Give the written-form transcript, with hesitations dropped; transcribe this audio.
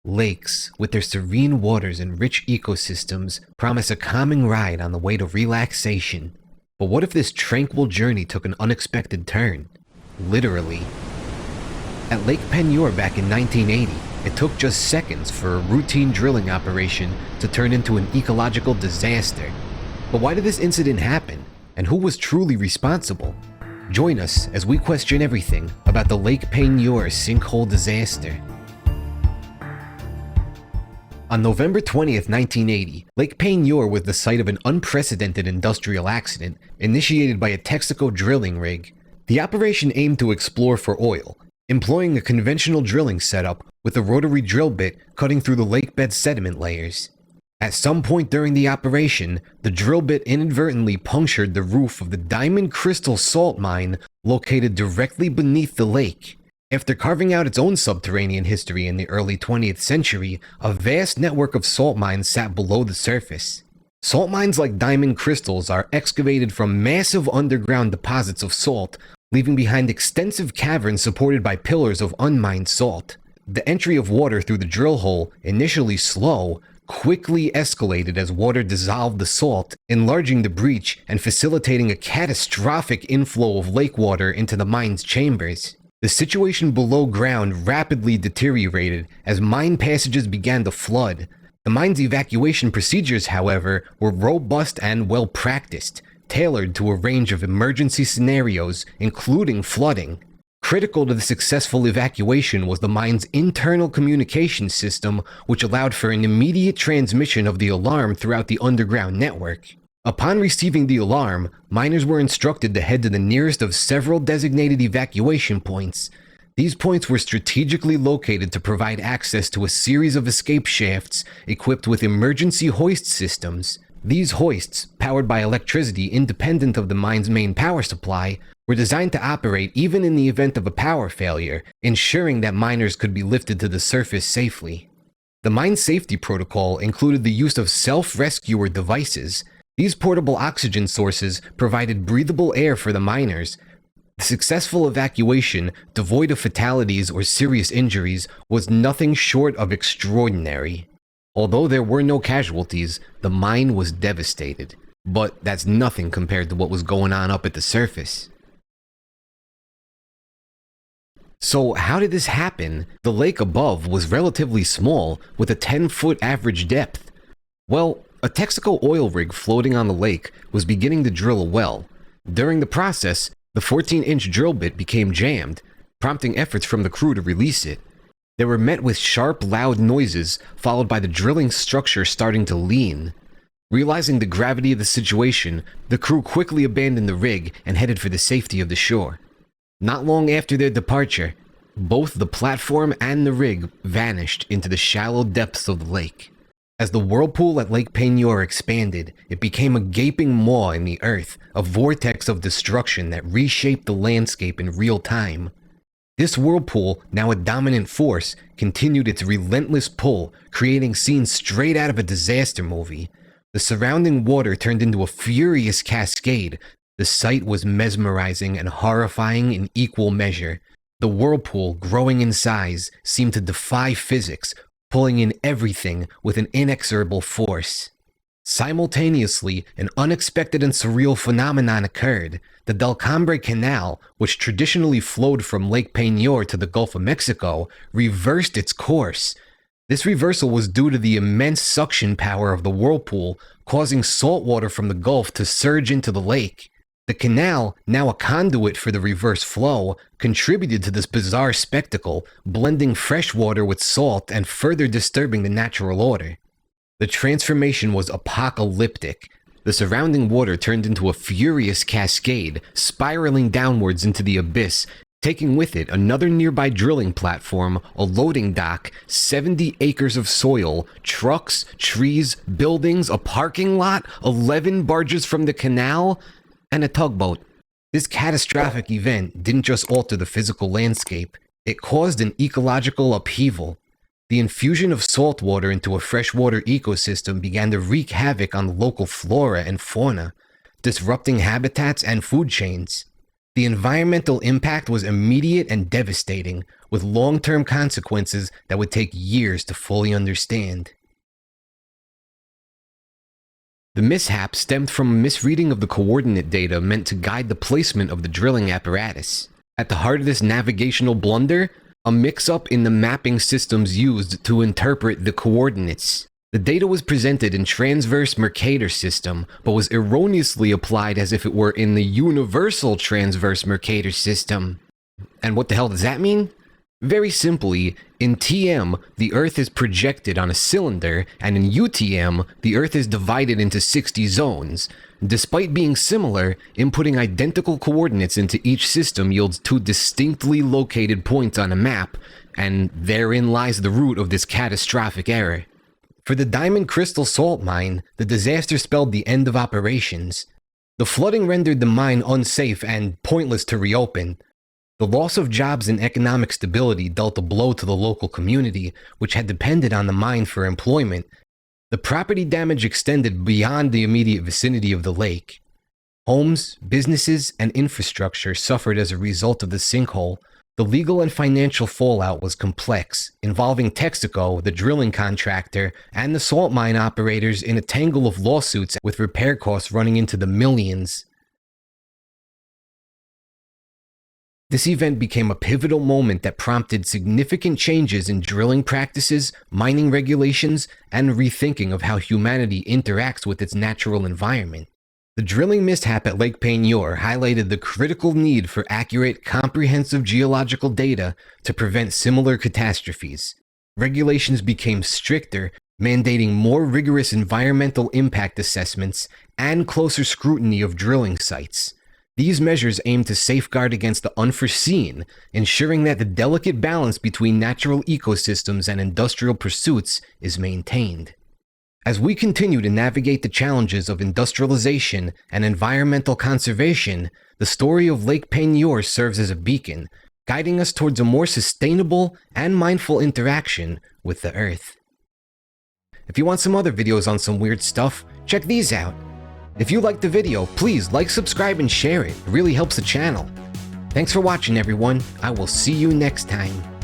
Lakes, with their serene waters and rich ecosystems, promise a calming ride on the way to relaxation. But what if this tranquil journey took an unexpected turn? Literally. At Lake Peigneur back in 1980, it took just seconds for a routine drilling operation to turn into an ecological disaster. But why did this incident happen? And who was truly responsible? Join us as we question everything about the Lake Peigneur sinkhole disaster. On November 20th, 1980, Lake Peigneur was the site of an unprecedented industrial accident initiated by a Texaco drilling rig. The operation aimed to explore for oil, employing a conventional drilling setup with a rotary drill bit cutting through the lake bed sediment layers. At some point during the operation, the drill bit inadvertently punctured the roof of the Diamond Crystal salt mine located directly beneath the lake. After carving out its own subterranean history in the early 20th century, a vast network of salt mines sat below the surface. Salt mines like Diamond Crystals are excavated from massive underground deposits of salt, leaving behind extensive caverns supported by pillars of unmined salt. The entry of water through the drill hole, initially slow, quickly escalated as water dissolved the salt, enlarging the breach and facilitating a catastrophic inflow of lake water into the mine's chambers. The situation below ground rapidly deteriorated as mine passages began to flood. The mine's evacuation procedures, however, were robust and well practiced, tailored to a range of emergency scenarios, including flooding. Critical to the successful evacuation was the mine's internal communication system, which allowed for an immediate transmission of the alarm throughout the underground network. Upon receiving the alarm, miners were instructed to head to the nearest of several designated evacuation points. These points were strategically located to provide access to a series of escape shafts equipped with emergency hoist systems. These hoists, powered by electricity independent of the mine's main power supply, were designed to operate even in the event of a power failure, ensuring that miners could be lifted to the surface safely. The mine safety protocol included the use of self-rescuer devices. These portable oxygen sources provided breathable air for the miners. The successful evacuation, devoid of fatalities or serious injuries, was nothing short of extraordinary. Although there were no casualties, the mine was devastated. But that's nothing compared to what was going on up at the surface. So how did this happen? The lake above was relatively small, with a 10-foot average depth. Well, a Texaco oil rig floating on the lake was beginning to drill a well. During the process, the 14-inch drill bit became jammed, prompting efforts from the crew to release it. They were met with sharp, loud noises, followed by the drilling structure starting to lean. Realizing the gravity of the situation, the crew quickly abandoned the rig and headed for the safety of the shore. Not long after their departure, both the platform and the rig vanished into the shallow depths of the lake. As the whirlpool at Lake Peigneur expanded, it became a gaping maw in the earth, a vortex of destruction that reshaped the landscape in real time. This whirlpool, now a dominant force, continued its relentless pull, creating scenes straight out of a disaster movie. The surrounding water turned into a furious cascade. The sight was mesmerizing and horrifying in equal measure. The whirlpool, growing in size, seemed to defy physics, pulling in everything with an inexorable force. Simultaneously, an unexpected and surreal phenomenon occurred. The Del Cambre Canal, which traditionally flowed from Lake Peigneur to the Gulf of Mexico, reversed its course. This reversal was due to the immense suction power of the whirlpool, causing salt water from the Gulf to surge into the lake. The canal, now a conduit for the reverse flow, contributed to this bizarre spectacle, blending fresh water with salt and further disturbing the natural order. The transformation was apocalyptic. The surrounding water turned into a furious cascade, spiraling downwards into the abyss, taking with it another nearby drilling platform, a loading dock, 70 acres of soil, trucks, trees, buildings, a parking lot, 11 barges from the canal, and a tugboat. This catastrophic event didn't just alter the physical landscape, it caused an ecological upheaval. The infusion of salt water into a freshwater ecosystem began to wreak havoc on local flora and fauna, disrupting habitats and food chains. The environmental impact was immediate and devastating, with long-term consequences that would take years to fully understand. The mishap stemmed from a misreading of the coordinate data meant to guide the placement of the drilling apparatus. At the heart of this navigational blunder, a mix-up in the mapping systems used to interpret the coordinates. The data was presented in transverse Mercator system, but was erroneously applied as if it were in the universal transverse Mercator system. And what the hell does that mean? Very simply, in TM, the Earth is projected on a cylinder, and in UTM, the Earth is divided into 60 zones. Despite being similar, inputting identical coordinates into each system yields two distinctly located points on a map, and therein lies the root of this catastrophic error. For the Diamond Crystal Salt Mine, the disaster spelled the end of operations. The flooding rendered the mine unsafe and pointless to reopen. The loss of jobs and economic stability dealt a blow to the local community, which had depended on the mine for employment. The property damage extended beyond the immediate vicinity of the lake. Homes, businesses, and infrastructure suffered as a result of the sinkhole. The legal and financial fallout was complex, involving Texaco, the drilling contractor, and the salt mine operators in a tangle of lawsuits with repair costs running into the millions. This event became a pivotal moment that prompted significant changes in drilling practices, mining regulations, and rethinking of how humanity interacts with its natural environment. The drilling mishap at Lake Peigneur highlighted the critical need for accurate, comprehensive geological data to prevent similar catastrophes. Regulations became stricter, mandating more rigorous environmental impact assessments and closer scrutiny of drilling sites. These measures aim to safeguard against the unforeseen, ensuring that the delicate balance between natural ecosystems and industrial pursuits is maintained. As we continue to navigate the challenges of industrialization and environmental conservation, the story of Lake Peigneur serves as a beacon, guiding us towards a more sustainable and mindful interaction with the Earth. If you want some other videos on some weird stuff, check these out. If you liked the video, please like, subscribe, and share it. It really helps the channel. Thanks for watching, everyone. I will see you next time.